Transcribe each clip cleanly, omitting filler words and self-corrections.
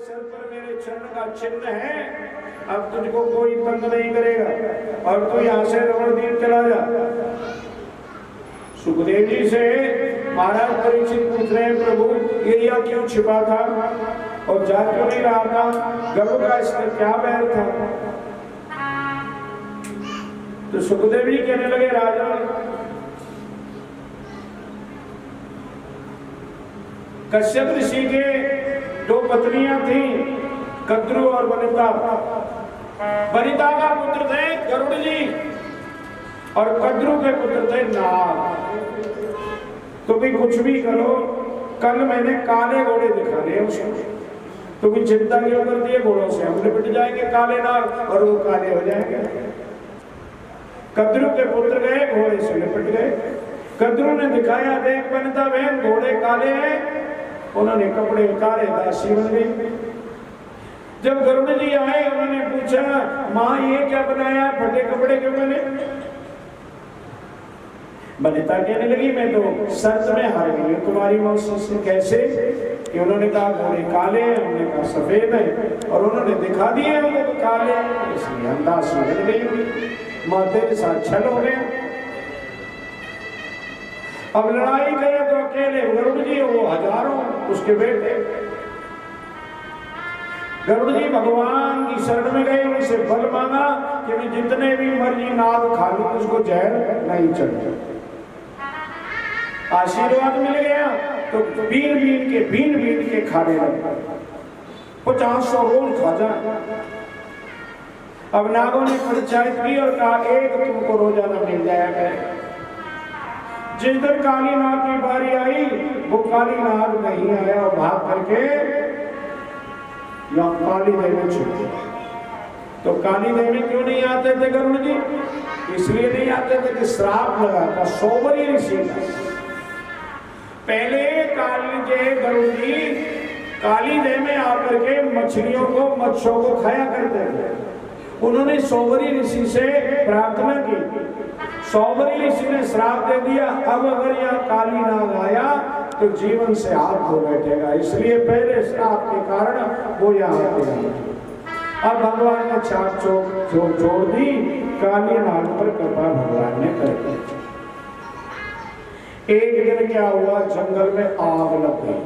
Sir पर मेरे चरण का चिन्ह है, अब तुझको कोई तंग नहीं करेगा और तू यहाँ से रमणदीप चला जा। सुखदेव जी से महाराज परीक्षित पूछ रहे हैं, प्रभु ये या क्यों छिपा था और जा क्यों नहीं रहा था, गरुड़ का इसमें क्या बैर था? तो सुखदेव जी कहने लगे, राजा कश्यप ऋषि के दो पत्नियां थी, कद्रु और वनिता। वनिता का पुत्र थे गरुड़ जी और कद्रु के पुत्र थे नाग। तो भी कुछ भी करो, कल मैंने काले घोड़े दिखाने उसको, तो भी चिंता क्यों करती है? घोड़ों से हम लिपट जाएंगे काले नाग और वो काले हो जाएंगे। कद्रु के पुत्र गए, घोड़े से लिपट गए। कद्रु ने दिखाया, देख वनिता बहन घोड़े काले हैं। उन्होंने कपड़े उतारे, दासी बन गई। जब गरुड़ जी आए, उन्होंने पूछा, माँ ये क्या बनाया, फटे कपड़े क्यों बने? वनिता कहने लगी, मैं तो शर्त में हार गई तुम्हारी मौसी से। कैसे? कि उन्होंने कहा घोड़े काले हैं, हमने कहा सफेद है, और उन्होंने दिखा दिए हमको तो काले, इसलिए हम दासी बन गई। माँ तेरे साथ छल हो गया। अब लड़ाई करे तो अकेले गरुड़ जी, वो हजारों उसके बेटे। गरुड़ जी भगवान की शरण में गए, उनसे बल मांगा कि मैं जितने भी मर्जी नाग खा लूं, उसको जहर नहीं चढ़े। आशीर्वाद मिल गया तो बीन बीन के खाने लगे। 50 रोज खा जाए। अब नागों ने पंचायत की और कहा, एक तुमको रोजाना मिल जाएगा। जिस दिन काली नाग की बारी आई, वो काली नाग नहीं आया और भाग करके यहाँ काली देवी छुपी। तो काली देवी क्यों नहीं आते थे गरुड़ जी? इसलिए नहीं आते थे कि श्राप लगा था सोबरी ऋषि का। पहले गरुड़ जी काली देवी में आकर के मछलियों को, मत्स्यों को खाया करते थे। उन्होंने सोबरी ऋषि से प्रार्थना की, सोबरी ऋषि ने श्राप दे दिया, अब अगर यह काली नाग आया तो जीवन से हाथ धो बैठेगा, इसलिए पहले श्राप के कारण वो यहाँ आते। अब भगवान ने छाप छोड़ दी, काली नाग पर कृपा भगवान ने कर दी। एक दिन क्या हुआ, जंगल में आग लग गई।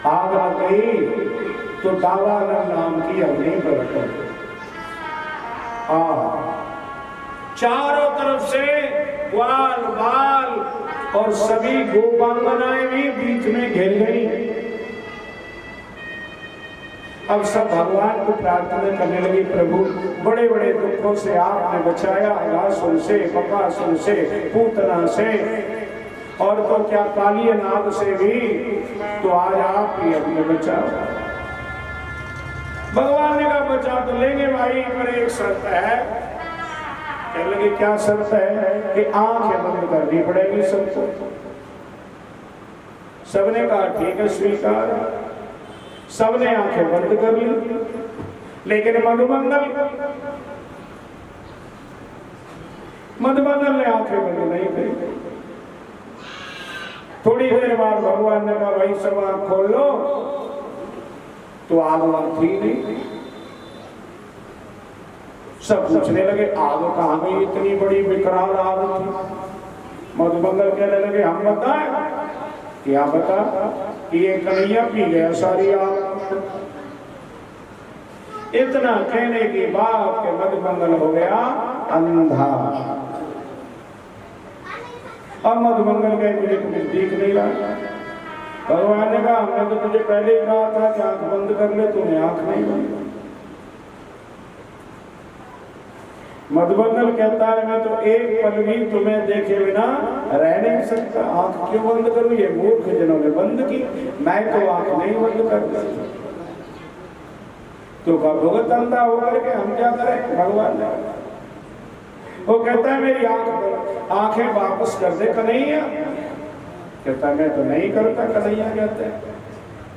आग लग गई तो दावानल नाम की अग्नि प्रकट हुई। चारों तरफ से ग्वाल बाल और सभी गोपांगनाएं भी बीच में घिर गई। अब सब भगवान को प्रार्थना करने लगी, प्रभु बड़े बड़े दुखों से आपने बचाया, अघासुर से, बकासुर से, पूतना से, और तो क्या काली नाग से भी, तो आज आप ही अपने बचाओ। भगवान ने कहा बचा तो लेंगे भाई, पर एक शर्त है। कहने लगे क्या शर्त है? कि आंखें बंद करनी पड़ेगी सबको। सबने कहा ठीक है स्वीकार। सबने आंखें बंद कर ली, लेकिन मधुमंगल ने आंखें बंद नहीं करी। थोड़ी देर बाद भगवान ने कहा भाई सब आंख खोल लो, तो आग थी नहीं। सब पूछने लगे आग कहाँ गई, इतनी बड़ी विकराल आग थी। मधुमंगल कहने लगे हम बताएं? क्या बता? कि ये कन्हैया पी गया सारी आग। इतना कहने के बाद के मधुमंगल हो गया अंधा। अब मधुमंगल कहे मुझे कुछ दिख नहीं रहा। भगवान ने कहा हमने तो तुझे पहले ही कहा था कि आंख बंद कर ले, तूने आंख नहीं बंद। मधुमंगल कहता है मैं तो एक पल भी तुम्हें देखे बिना रह नहीं सकता, आंख क्यों बंद करूं? ये मूर्ख जनों ने बंद की, मैं तो आंख नहीं बंद कर सकता। तो भगवत अंधा होकर के हम क्या करें? भगवान ने वो कहता है मेरी आंखें वापस कर दे कन्हैया। कहता मैं तो नहीं करता। कन्हैया कहते हैं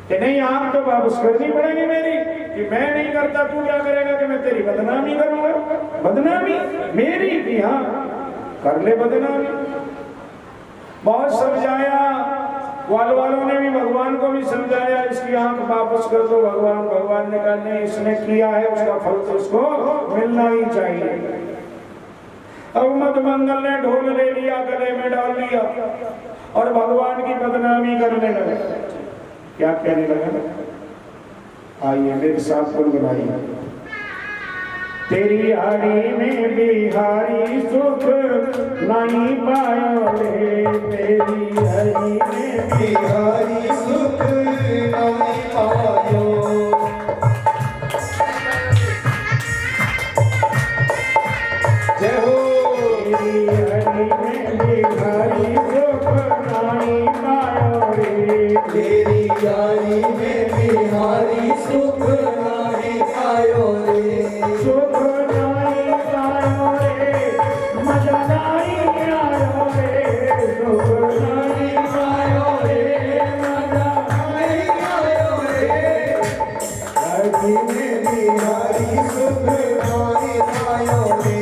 कि नहीं आंख तो वापस करनी पड़ेगी मेरी, कि मैं नहीं करता तू क्या करेगा? कि मैं तेरी बदनामी करूंगा। बदनामी मेरी? कि हाँ कर ले बदनामी। बहुत समझाया वालों ने भी भगवान को भी समझाया, इसकी आंख वापस कर दो भगवान। भगवान ने कहा नहीं, इसने किया है उसका फल तो उसको मिलना ही चाहिए। अब मधुमंगल ने ढोल ले लिया, गले में डाल लिया और भगवान की बदनामी करने लगा। क्या कहने लगा? आइए मेरे साथ कुल बनाइए। तेरी हारी में बिहारी सुख नहीं पायो रे, तेरी हरी में बिहारी सुख नहीं पायो। जय हो। तेरी हरी में बिहारी सुख नहीं पायो रे, तेरी हरी में बिहारी सुख नहीं पायो रे। सुख नहीं पायो रे, मजा नहीं आयो रे, सुख नहीं पायो रे, मजा नहीं आयो रे। हरी में बिहारी सुख नहीं पायो रे,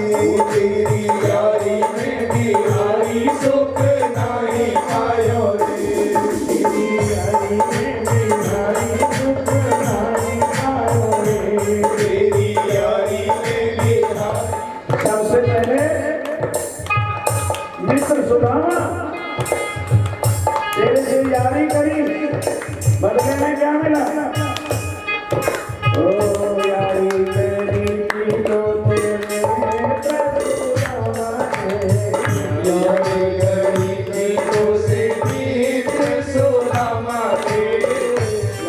तेरी यारी में बिहारी सुख नहीं पायो रे, तेरी यारी में बिहारी सुख नहीं पायो रे, तेरी यारी में बिहारी। सबसे पहले मित्र सुदामा तेरे से यारी करी, बदले में क्या मिला? ओ यारी तेरी की तो तेरे यारी करी की तो से मित्र सुदामा रे,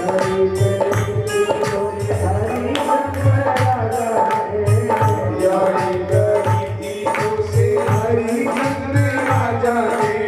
यारी करी की तो हरी यारी करी की तो से हरी राजा रे।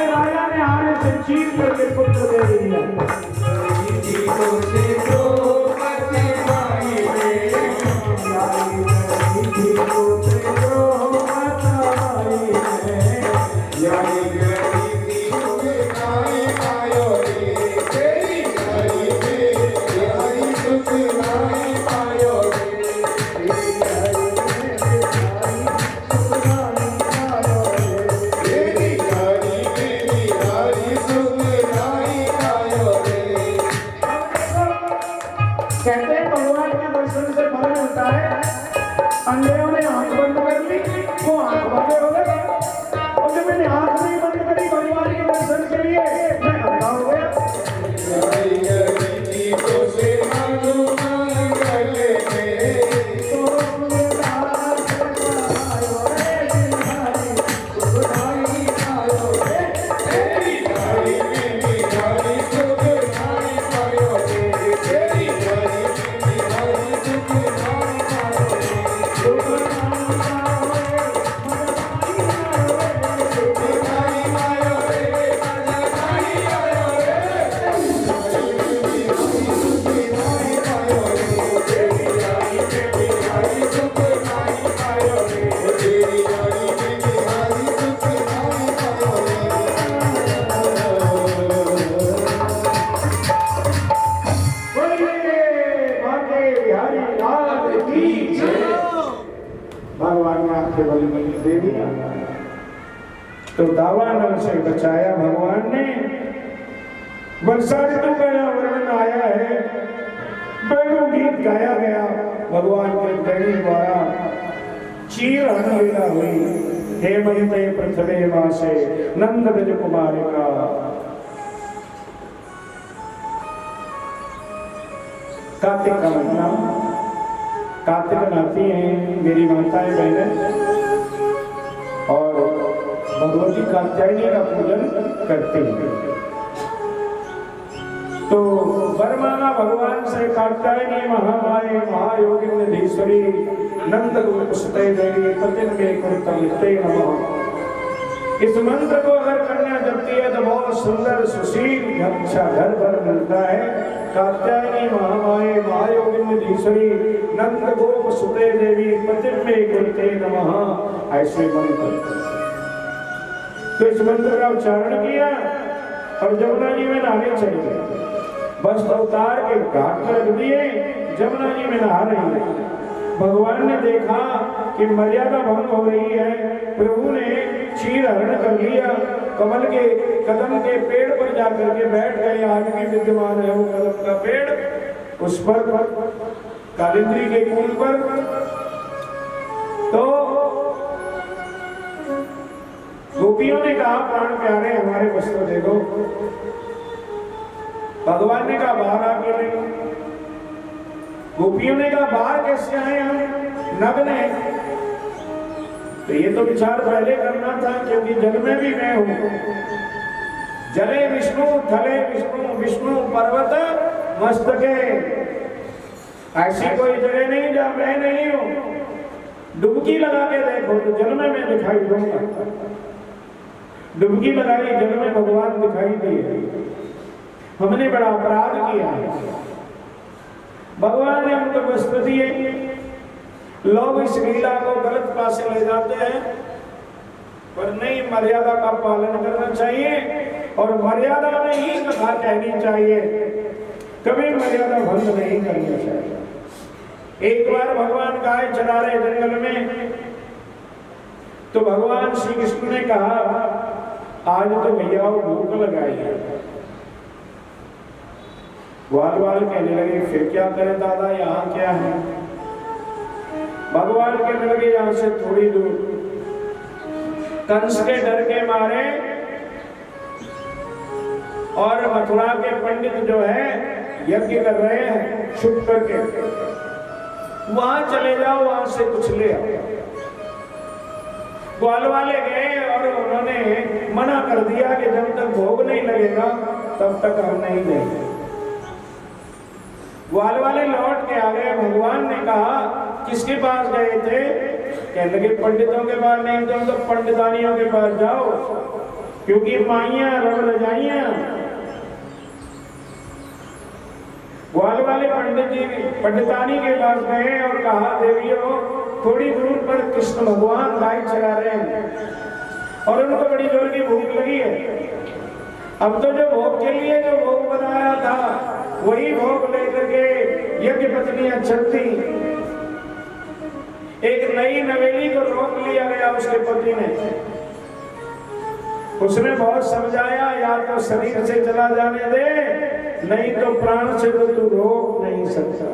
राजा ने आने से चीर करके पुत्र दे दिया। कहते हैं भगवान के दर्शन से फल मिलता है। अंधेरों ने आंख बंद कर ली, वो आंख बंद हो गए, और जब मैंने आंख नहीं बंद करी भगवान के दर्शन के लिए, मैं अंधा हो गया। भगवान ने आपके बल दे दिया। तो दावानल से बचाया भगवान ने। वर्षा ऋतु का यहाँ वर्णन आया है, वेणु गीत गाया गया भगवान के वेणु द्वारा। चीर लीला हुई हेमंते पृथ्वी वासे नंद ब्रज कुमारिका। कार्तिक का महीना, कार्तिक नहाती हैं मेरी माताएं बहनें और भगवती कात्यायनी का पूजन करते हैं। तो वर मांगा भगवान से कात्यायनी महामाये महायोगिनीश्वरी नंद गोपसुते देवी पतिन में कुरुते नमः। इस मंत्र को अगर कन्या जपती है तो बहुत सुंदर सुशील अच्छा घर भर मिलता है। कात्यायनी महामाये महायोगिनीश्वरी नंद गोपसुते देवी पतिन में कुरुते नमः, ऐसे मंत्र। तो इस मंत्र का उच्चारण किया और जमुना जी में नहाने चले गए। वस्त्र उतार के घाट पर रख दिए, जमुना जी में नहा रही है। भगवान ने देखा कि मर्यादा भंग हो रही है, प्रभु ने चीर हरण कर लिया। कमल के कदम के पेड़ पर जाकर के बैठ गए। आज भी विद्यमान है वो कदम का पेड़, उस पर कालिंदी के कुल पर। तो गोपियों ने कहा प्राण प्यारे हमारे वस्त्र दे दो। भगवान ने कहा बाहर आके ले। गोपियों ने कहा बाहर कैसे आए हम, नग्न है। तो ये तो विचार पहले करना था, क्योंकि जल में भी मैं हूं। जले विष्णु थले विष्णु, विष्णु पर्वत मस्तके। ऐसी कोई जगह नहीं जहां मैं नहीं हूं। डुबकी लगा के देखो तो जल में मैं दिखाई दूंगा। डुबकी लगाई, जल में भगवान दिखाई दिए। हमने बड़ा अपराध किया है। भगवान ने हमको वस्त्र दिए। लोग इस लीला को गलत पासे ले जाते हैं, पर नहीं, मर्यादा का पालन करना चाहिए और मर्यादा में ही कथा कहनी चाहिए। कभी मर्यादा भंग नहीं करनी चाहिए। एक बार भगवान गाय चरा रहे जंगल में, तो भगवान श्री कृष्ण ने कहा आज तो भैया भूख लगाई है। ग्वाल वाल कहने लगे फिर क्या करें दादा, यहाँ क्या है। भगवान कहने लगे यहाँ से थोड़ी दूर। कंस के डर के मारे और मथुरा के पंडित जो है यज्ञ कर रहे हैं छुप करके, वहां चले जाओ, वहां से कुछ ले आओ। ग्वाल वाले गए और उन्होंने मना कर दिया कि जब तक भोग नहीं लगेगा तब तक हम नहीं देंगे। ग्वाल वाले लौट के आ गए। भगवान ने कहा किसके पास गए थे? कहने लगे पंडितों के पास। नहीं तो पंडितानियों के पास जाओ, क्योंकि माइयां रब रजाइयां। ग्वाल वाले पंडित जी पंडितानी के पास गए और कहा देवियों थोड़ी दूर पर कृष्ण भगवान गाय चरा रहे हैं और उनको बड़ी जोर की भूख लगी है। अब तो जो भोग के लिए जो भोग बनाया था वही भोग लेकर के यज्ञ पत्नियां चलती। एक नई नवेली को रोक लिया गया उसके पति ने। उसने बहुत समझाया, या तो शरीर से चला जाने दे, नहीं तो प्राण से तो तू रोक नहीं सकता।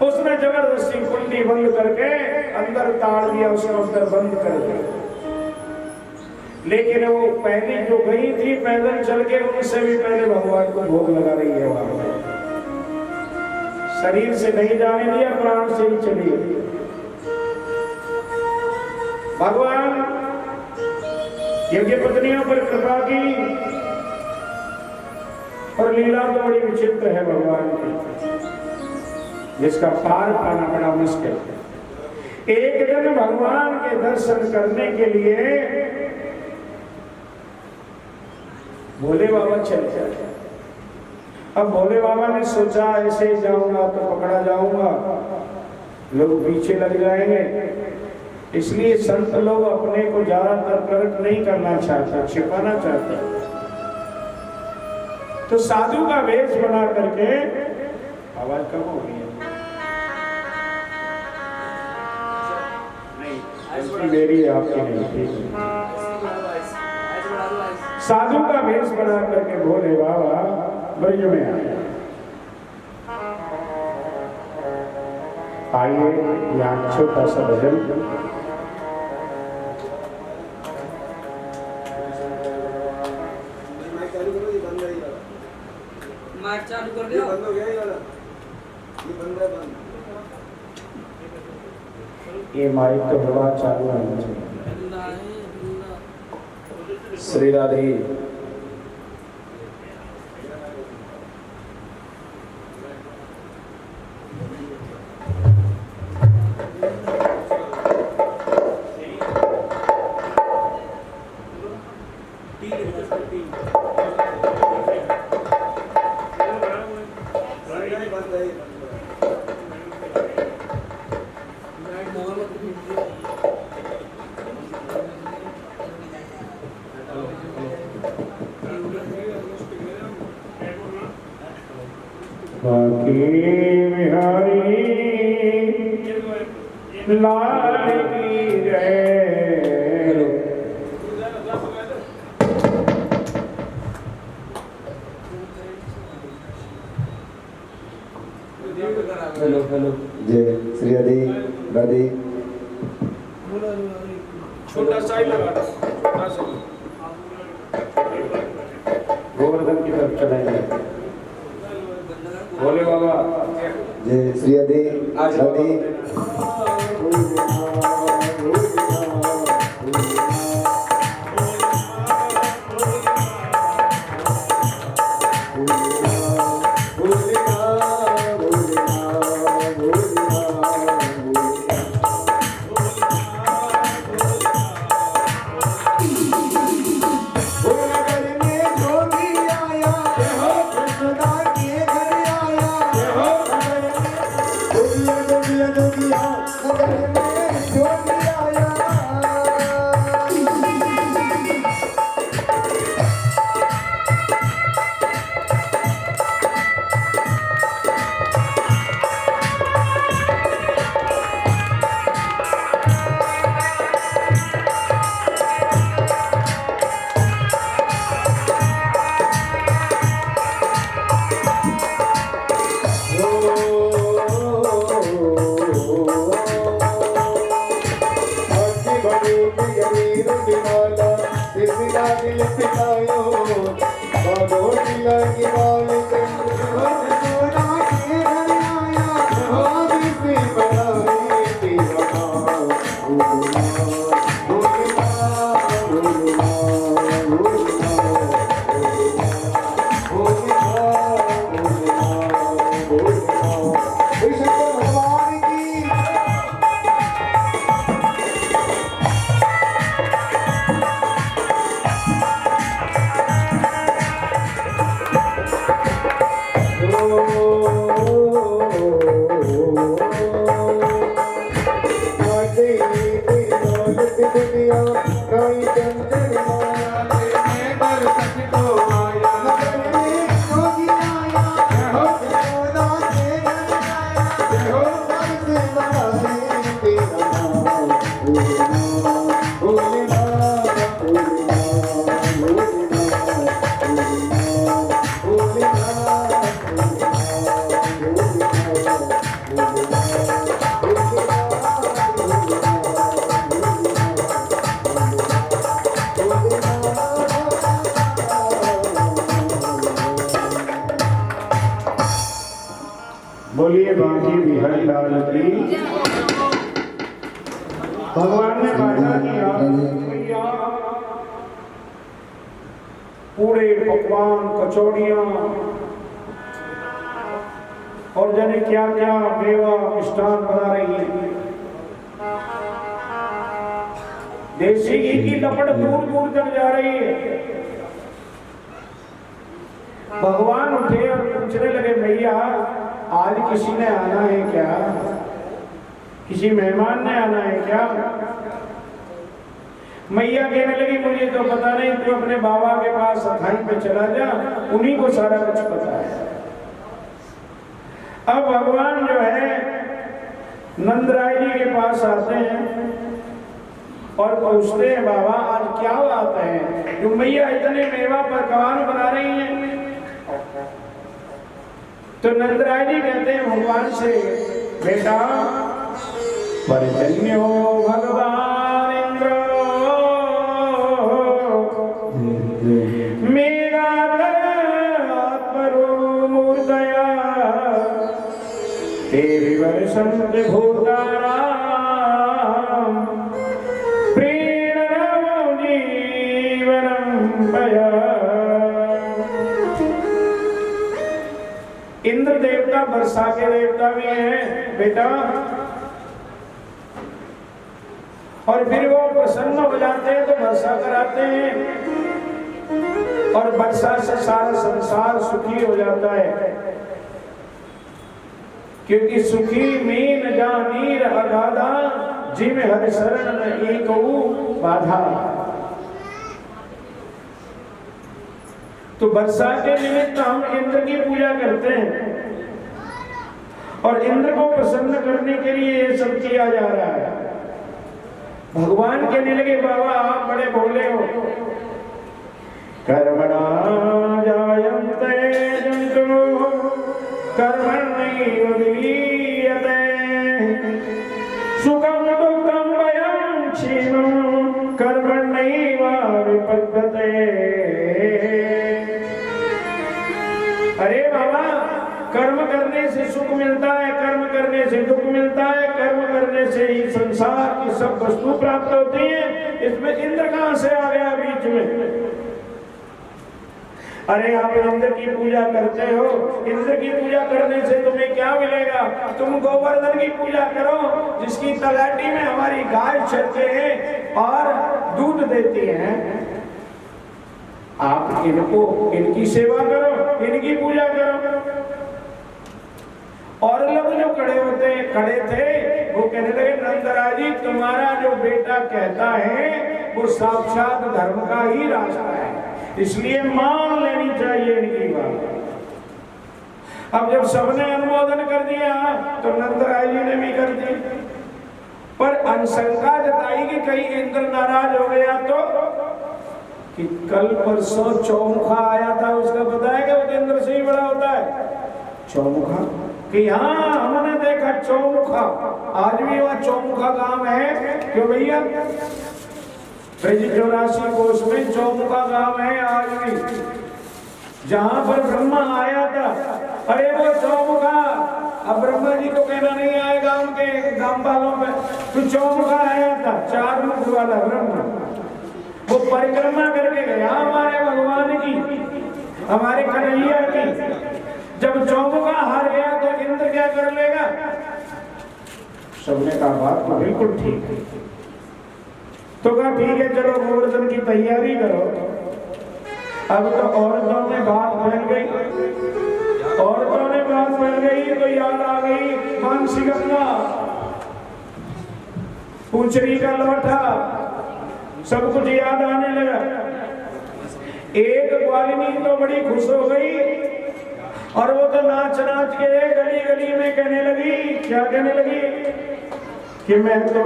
उसने जबरदस्ती कुंडी बंद करके अंदर ताड़ दिया, उसके अंदर बंद कर दिया। लेकिन वो पहली जो गई थी पैदल चल के, उनसे भी पहले भगवान को भोग लगा रही है। वहां शरीर से नहीं जाने दिया, प्राण से ही चली गई। भगवान यज्ञ पत्नियों पर कृपा की और लीला तो बड़ी विचित्र है भगवान की, जिसका पार पाना बड़ा मुश्किल है। एक दिन भगवान के दर्शन करने के लिए भोले बाबा चले जाते। अब भोले बाबा ने सोचा ऐसे जाऊंगा तो पकड़ा जाऊंगा, लोग पीछे लग जाएंगे, इसलिए संत लोग अपने को ज्यादातर प्रकट नहीं करना चाहता, छिपाना चाहता। तो साधु का वेश बना करके, आवाज कम हो गई है, नहीं मेरी आपकी नहीं, ठीक है। साधु का वेश बना करके भोले बाबा ब्रज में आए। आइए यहाँ छोटा सा भजन। माइक चालू कर दिया, बंद हो गया ये वाला, ये बंद है बंद। ये माइक तो बड़ा चालू होना चाहिए। श्री राधे। बाकी बिहारी लाल की जय। हेलो हेलो जय श्री राधे राधे। छोटा सा ही लगा, छोटा सा गोवर्धन की तरफ चलाएंगे। भोले बाबा जय श्री राधे राधे। बोलिए बांकी बिहारी लाल की। भगवान ने बाजा किया, पूरे पकवान कचौड़ियाँ और जाने क्या क्या मेवा मिष्ठान बना रही है। देसी घी की लपट दूर दूर तक जा रही है। भगवान उठे और पूछने लगे, मैया आज किसी ने आना है क्या? किसी मेहमान ने आना है क्या? मैया कहने लगी, मुझे तो पता नहीं, तू अपने बाबा के पास अथाई पे चला जा, उन्हीं को सारा कुछ पता है। अब भगवान जो है नंदराय जी के पास आते हैं और पूछते हैं बाबा आज क्या बात है, तुम मैया इतने मेवा पकवान बना रही हैं। तो नंदराय जी कहते हैं भगवान से, बेटा परिजन्य हो भगवान इंद्र, मेरा आत्मरो मूर्तया देवी वर्षंत भूतानां प्रेरणा जीवनं पया। इंद्र देवता वर्षा के देवता भी हैं बेटा, और फिर वो प्रसन्न हो जाते हैं तो वर्षा कराते हैं, और वर्षा से सारा संसार सुखी हो जाता है, क्योंकि सुखी मीन जानीर अगाधा, जिम हर शरण न एकऊ बाधा। तो वर्षा के निमित्त हम इंद्र की पूजा करते हैं, और इंद्र को प्रसन्न करने के लिए ये सब किया जा रहा है। भगवान कहने लगे बाबा आप बड़े भोले हो, कर्मणा जायन्ते जन्तु कर्मण्यैव विलीयते, सुखं दुःखं भयं क्षीणं कर्मण्यैव विपद्यते। अरे बाबा कर्म करने से सुख मिलता है, कर्म करने से दुख मिलता है, कर्म करने से ही संसार की सब वस्तु प्राप्त होती है, इसमें इंद्र कहां से आ गया बीच में। अरे आप इंद्र की पूजा करते हो, इंद्र की पूजा करने से तुम्हें क्या मिलेगा? तुम गोवर्धन की पूजा करो जिसकी तलहटी में हमारी गाय चरते हैं और दूध देती है। आप इनको इनकी सेवा करो, इनकी पूजा करो। और लोग जो खड़े थे वो कहने लगे नंदराय जी तुम्हारा जो बेटा कहता है वो साक्षात धर्म का ही रास्ता है, इसलिए मान लेनी चाहिए इनकी बात। अब जब सबने अनुमोदन कर दिया तो नंदराय जी ने भी कर दी, पर आशंका जताई कि कहीं इंद्र नाराज हो गया तो, कि कल परसों चौमुखा आया था, उसका पता है कि वो इंद्र से ही बड़ा होता है चौमुखा, कि हाँ हमने देखा चौमुखा, आज भी वहाँ चौमुखा गांव है। क्यों भैया? ब्रज 84 कोष में चौमुखा गांव है आज भी, जहां पर ब्रह्मा आया था। अरे वो चौमुखा, अब ब्रह्मा जी को कहना नहीं आए गांव के गांव वालों में, तो चौमुखा आया था 4 मुख वाला ब्रह्मा, वो परिक्रमा करके गया हमारे भगवान की, हमारे कन्हैया की। जब चौमुखा हार गया तो इंद्र क्या कर लेगा? सबने कहा बात तो बिल्कुल ठीक है। तो कहा ठीक है चलो गोवर्धन की तैयारी करो। अब तो औरतों में बात फैल गई, औरतों ने बात फैल गई तो याद आ गई मानसी गंगा, पूंछरी का लोटा, सब कुछ याद आने लगा। एक ग्वालिनी तो बड़ी खुश हो गई, और वो तो नाच नाच के गली गली में कहने लगी, क्या कहने लगी? कि मैं तो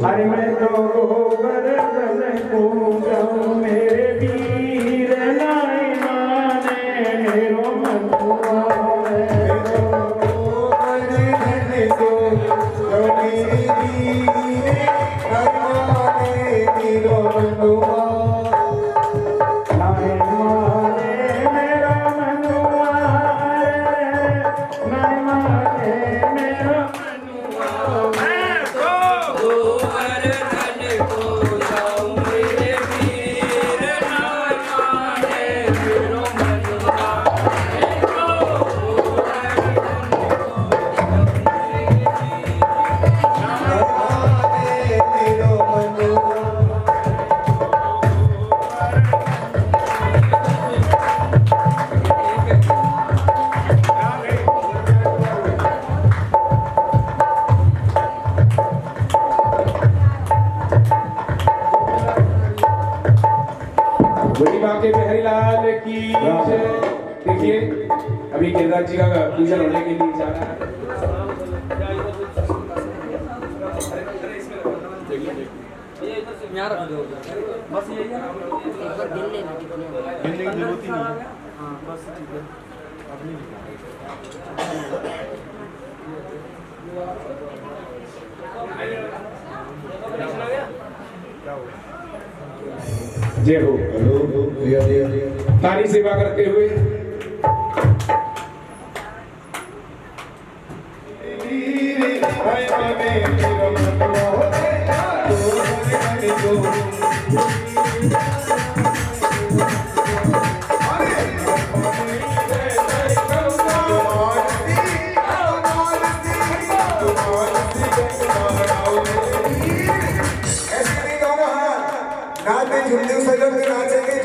अरे मैं तो गोवर्धन को जाऊं, मेरे वीर नाई माने मेरो मनुआ, अभी गिरिराज जी का पूजन होने के लिए जा रहा है। यहाँ रख दो बस यही है एक बार गिन लेना कितने हो गए। गिनने की जरूरत ही नहीं है। हाँ बस ठीक है अब नहीं लिखा। क्या हुआ? जय हो। हेलो प्रिया दी। तारी सेवा करते हुए नाचे झुमझुम सजन के नाचेंगे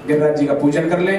गिरिराज जी का पूजन कर लें।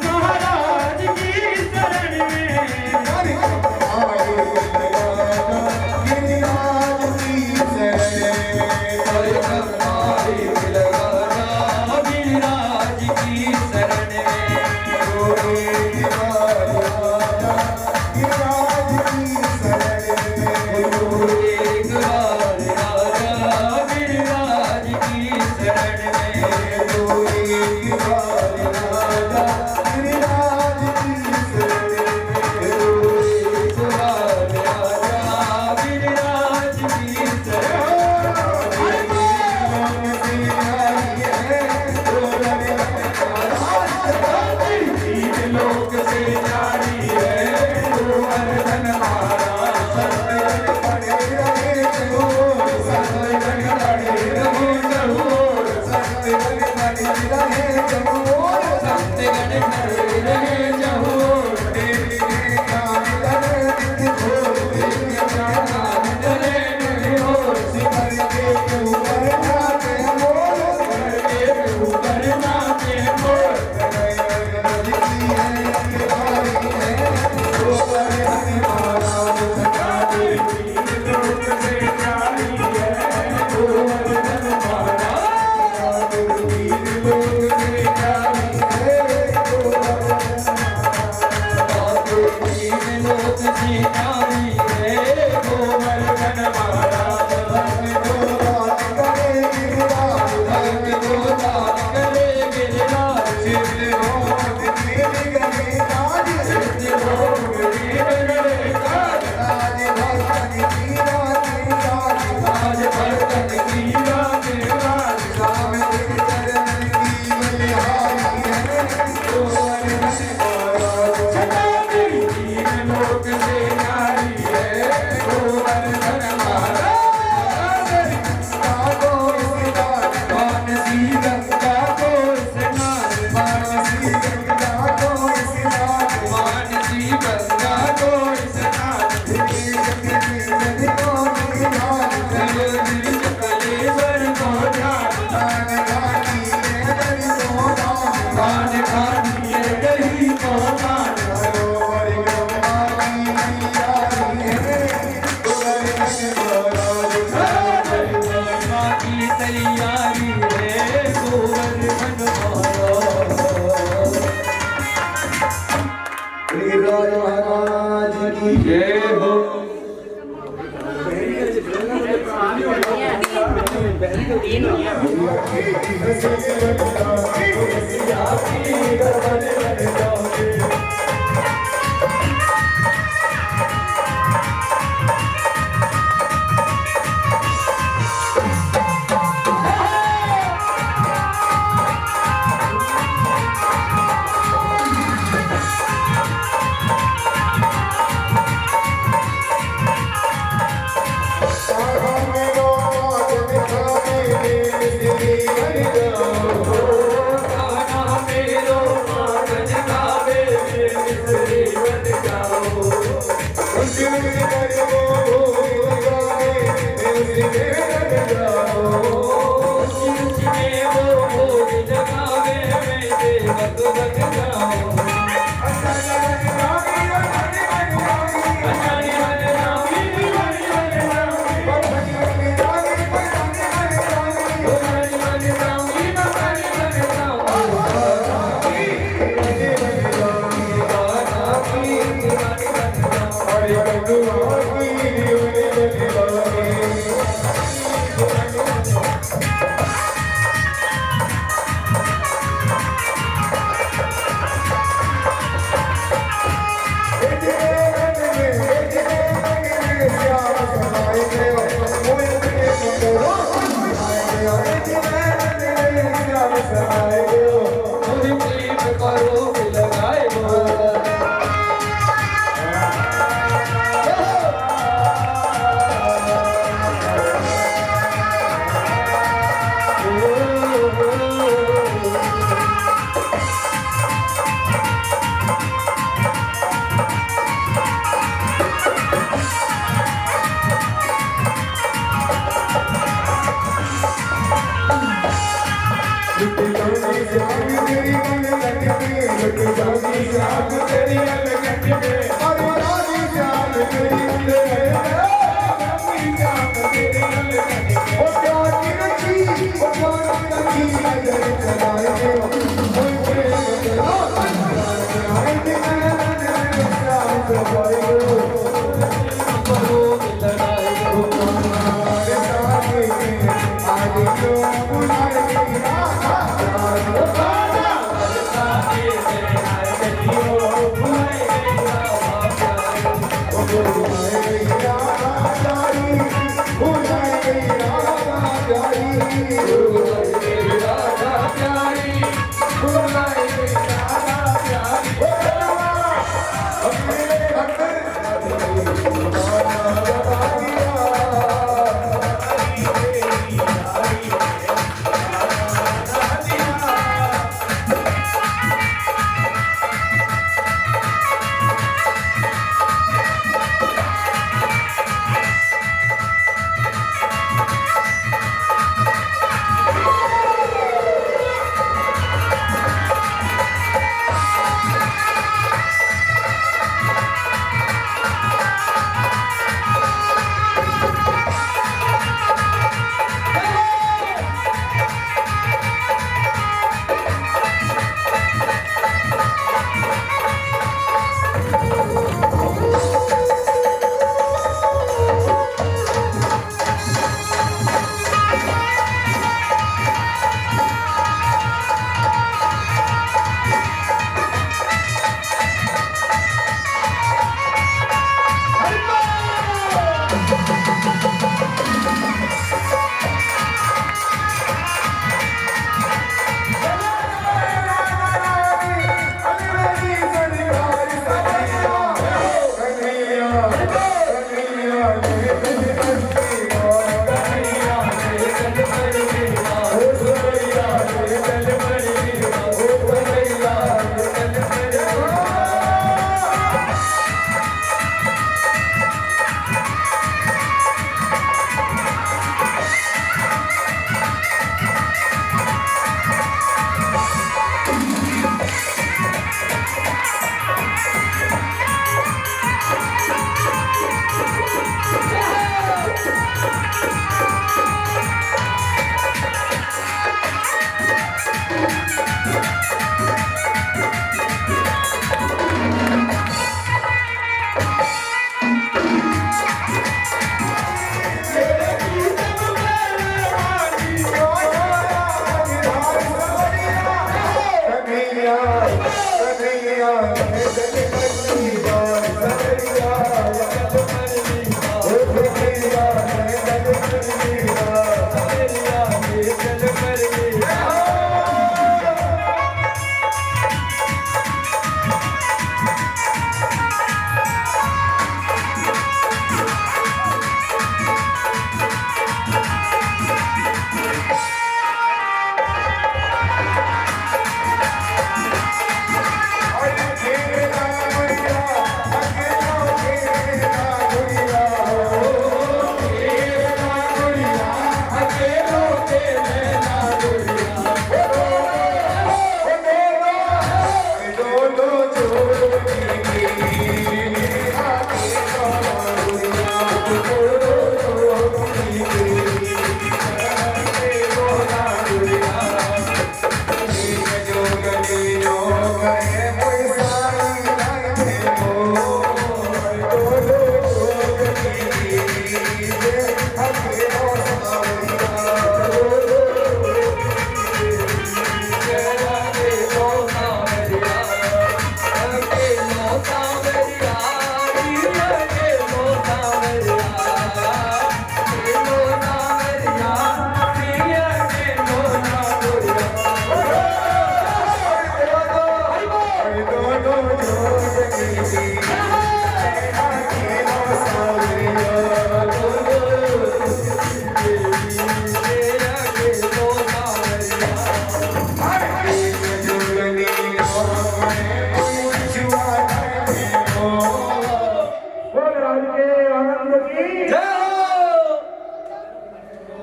महाराज की शरण में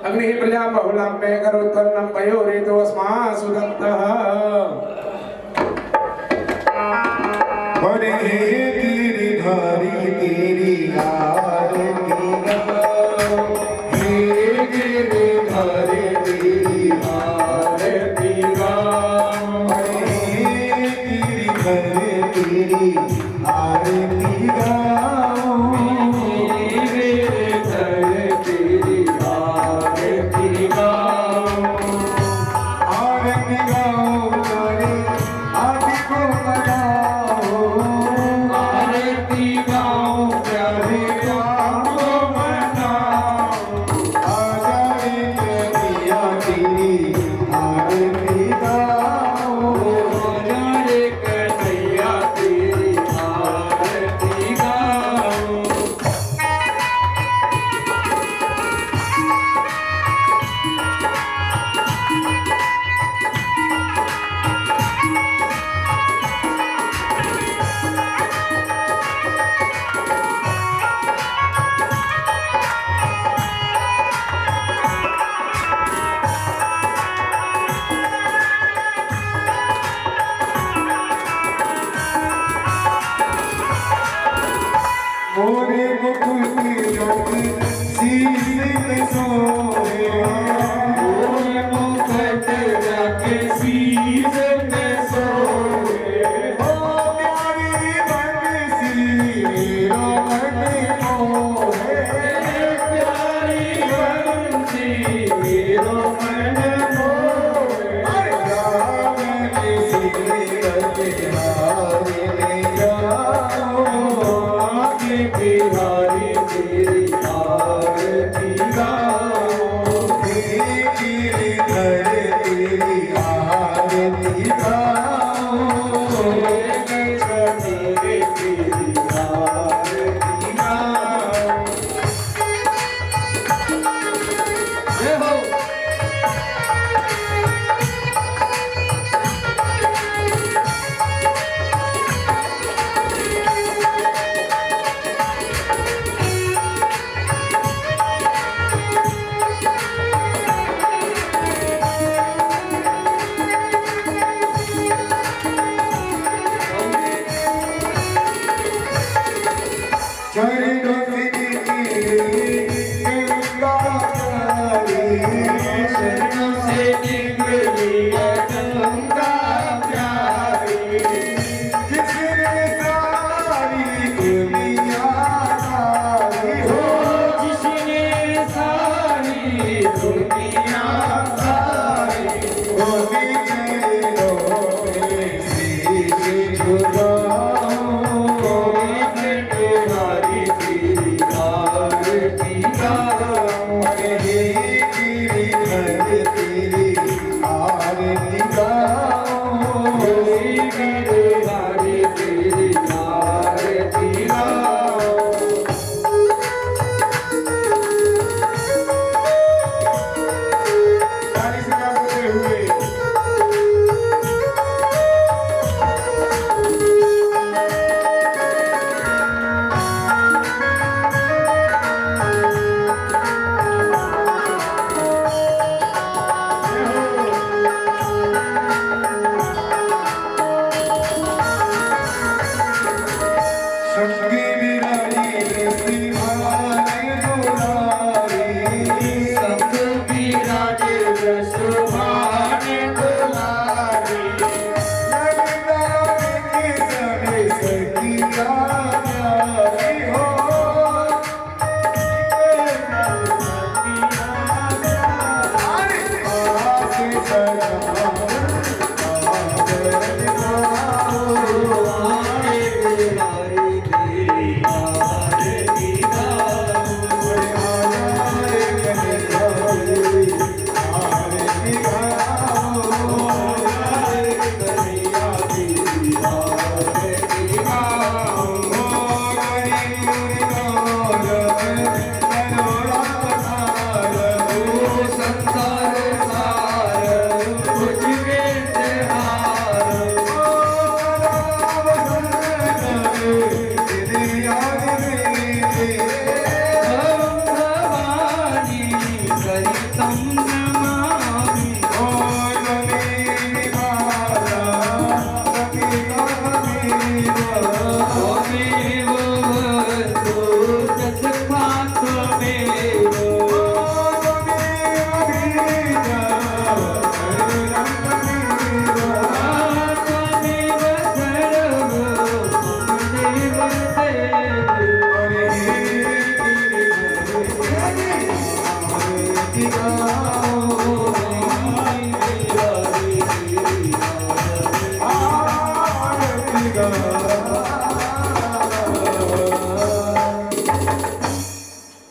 अग्नि प्रजा बहुलां मे करोत्तन्नं पयोरेतोऽस्मा सुदत्तः बने गिरिधारी तेरी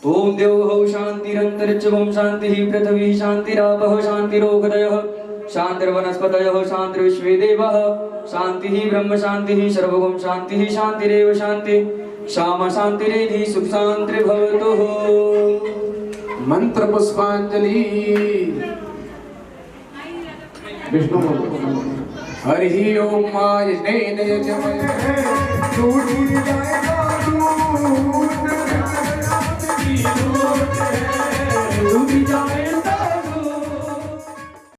ओम देवो शांतिरंतरिक्षं शांतिः पृथ्वी शांतिरापः शांतिरोगदयः शांतिर्वनस्पतयः शांतिर्विश्वे देवाः शांतिः ब्रह्म शांतिः सर्वगुण शांतिः शांतिरेव शांति श्याम शांतिरेधि सुख शांतिर्भवतु। मंत्र पुष्पांजलि। विष्णु हरि ओम माय नैन यजमय